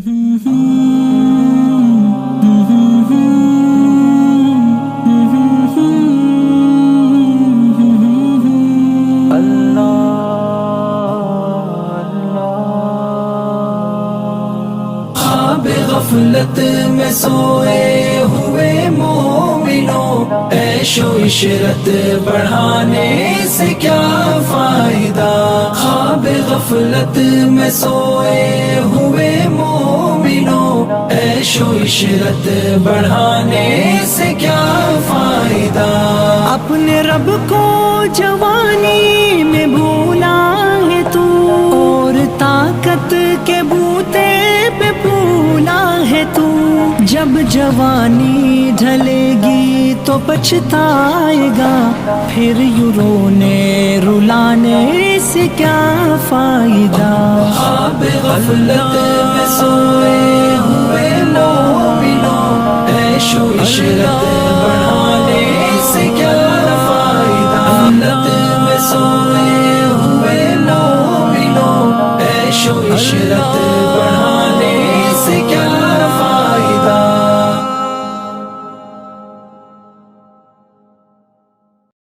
غفلت میں سوئے ہوئے مومنوں، عیش و عشرت بڑھانے سے کیا فائدہ؟ خواب غفلت میں سوئے ہوئے مومنوں، عیش و عشرت بڑھانے سے کیا فائدہ؟ اپنے رب کو جوانی میں بھولا ہے تو، اور طاقت کے بوتے پہ پھولا ہے تو، جب جوانی ڈھلے گی تو پچھتائے گا، پھر یوں رونے رلانے سے کیا فائدہ؟ خواب غفلت میں سوئے ہوئے مومنوں، عیش و عشرت بڑھانے